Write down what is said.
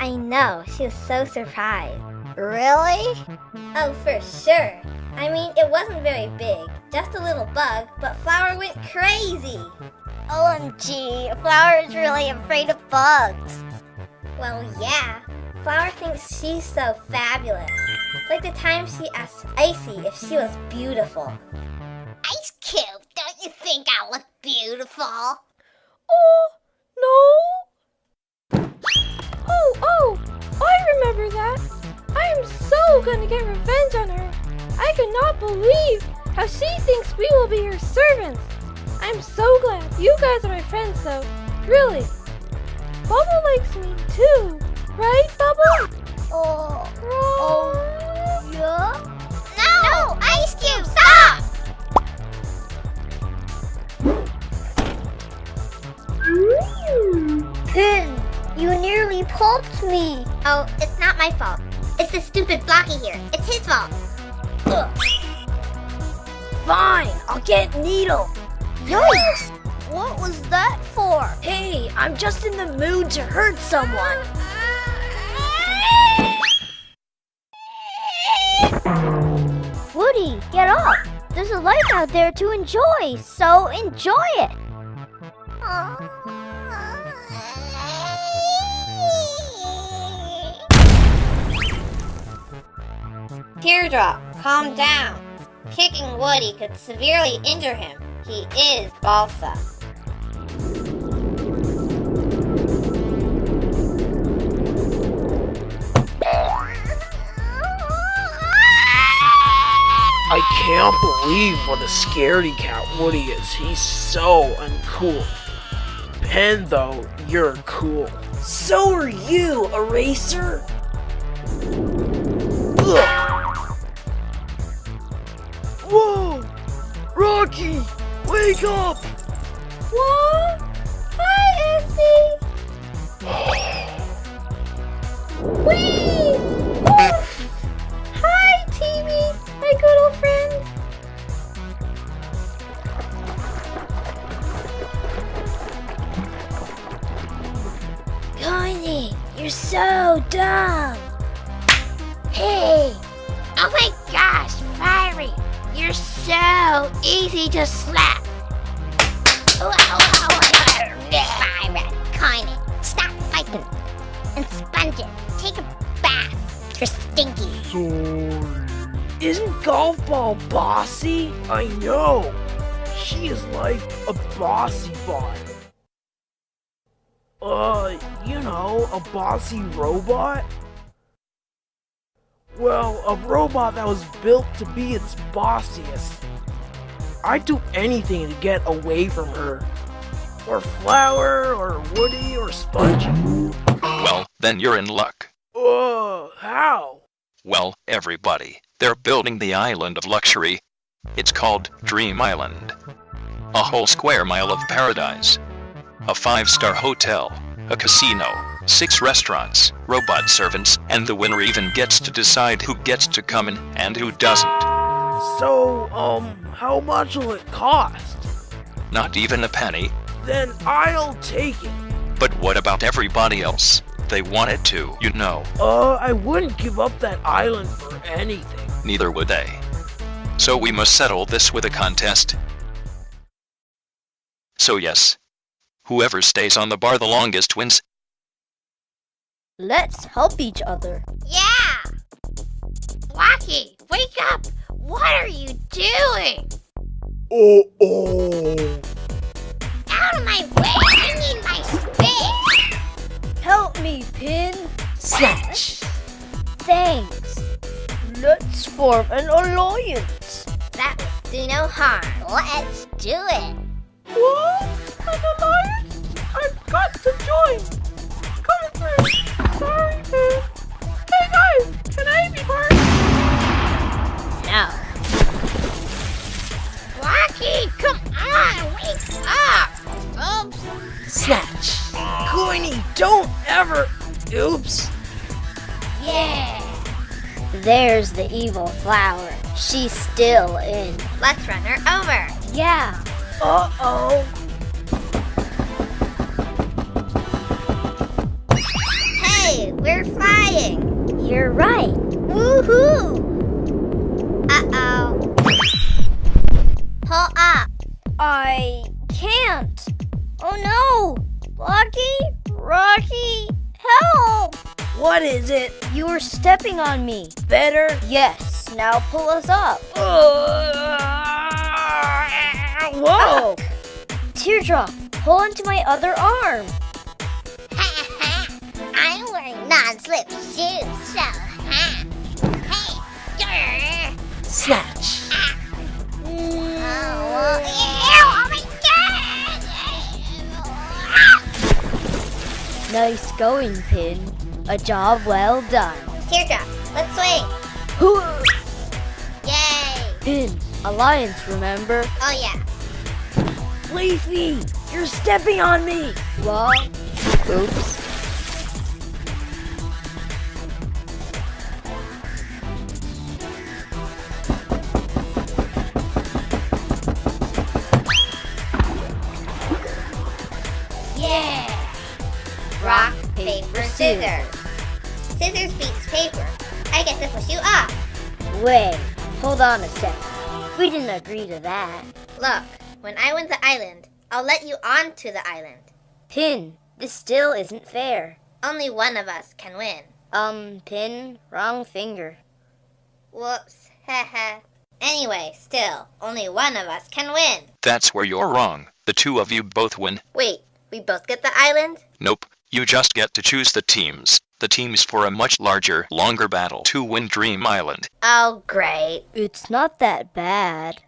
I know, she was so surprised. Really? Oh, for sure. I mean, it wasn't very big, just a little bug, but Flower went crazy. OMG, Flower is really afraid of bugs. Well, yeah. Flower thinks she's so fabulous. Like the time she asked Icy if she was beautiful. Ice Cube, don't you think I look beautiful? Oh, no. Oh, I remember that. I am so gonna get revenge on her. I cannot believe how she thinks we will be her servants. I'm so glad you guys are my friends though. Really. Bubble likes me too. Right, Bubble? Yeah? No! Ice Cube, stop! Pin, you nearly pulped me. Oh, it's not my fault. It's the stupid Blocky here. It's his fault. Ugh. Fine, I'll get Needle. Yikes! What was that for? Hey, I'm just in the mood to hurt someone. Woody, get up! There's a life out there to enjoy, so enjoy it! Teardrop, calm down. Kicking Woody could severely injure him. He is balsa. I can't believe what a scaredy cat Woody is. He's so uncool. Pen, though, you're cool. So are you, Eraser. Ugh. Whoa! Rocky! Wake up! What? Hi, Esty. Whee! Woof! Hi, Timmy, my good old friend. Connie, you're so dumb. Hey! Oh my gosh, Fiery! You're so easy to slap! Byron, Connie, stop fighting! And Sponge it, take a bath! You're stinky! Sorry. Isn't Golf Ball bossy? I know. She is like a bossy bot. A bossy robot? Well, a robot that was built to be its bossiest. I'd do anything to get away from her. Or Flower, or Woody, or Spongy. Well, then you're in luck. How? Well, everybody, they're building the island of luxury. It's called Dream Island. A whole square mile of paradise. A 5-star hotel, a casino, 6 restaurants, robot servants, and the winner even gets to decide who gets to come in and who doesn't. So, how much will it cost? Not even a penny. Then I'll take it. But what about everybody else? They wanted to, you know. I wouldn't give up that island for anything. Neither would they. So we must settle this with a contest. So yes, whoever stays on the bar the longest wins. Let's help each other. Yeah! Blocky, wake up! What are you doing? Out of my way! I need my space! Help me, Pin. Snatch! Thanks. Let's form an alliance. That will do no harm. Let's do it! What? An alliance? I've got to join. Come through. Sorry, man. Hey guys, can I be part? No. Blocky, come on! Wake up! Oops! Snatch. Coiny, don't ever. Oops. Yeah! There's the evil Flower. She's still in. Let's run her over. Yeah. Uh-oh. Hey, We're flying. You're right. Woohoo! Uh-oh. Pull up. I can't. Oh no! Rocky, help! What is it? You were stepping on me. Better? Yes, now pull us up. Whoa! Teardrop, pull onto my other arm. I'm wearing non-slip shoes, so hey, Snatch. oh my God! Nice going, Pin. A job well done. Teardrop, let's swing. Yay! Pin, alliance, remember? Oh yeah. Leafy, you're stepping on me. What? Oops. Yeah! Rock, paper, scissors. Scissors beats paper. I get to push you off. Wait, hold on a sec. We didn't agree to that. Look, when I win the island, I'll let you onto the island. Pin, this still isn't fair. Only one of us can win. Pin, wrong finger. Whoops. Haha. Anyway, still, only one of us can win. That's where you're wrong. The two of you both win. Wait, we both get the island? Nope. You just get to choose the teams. The teams for a much larger, longer battle to win Dream Island. Oh, great. It's not that bad.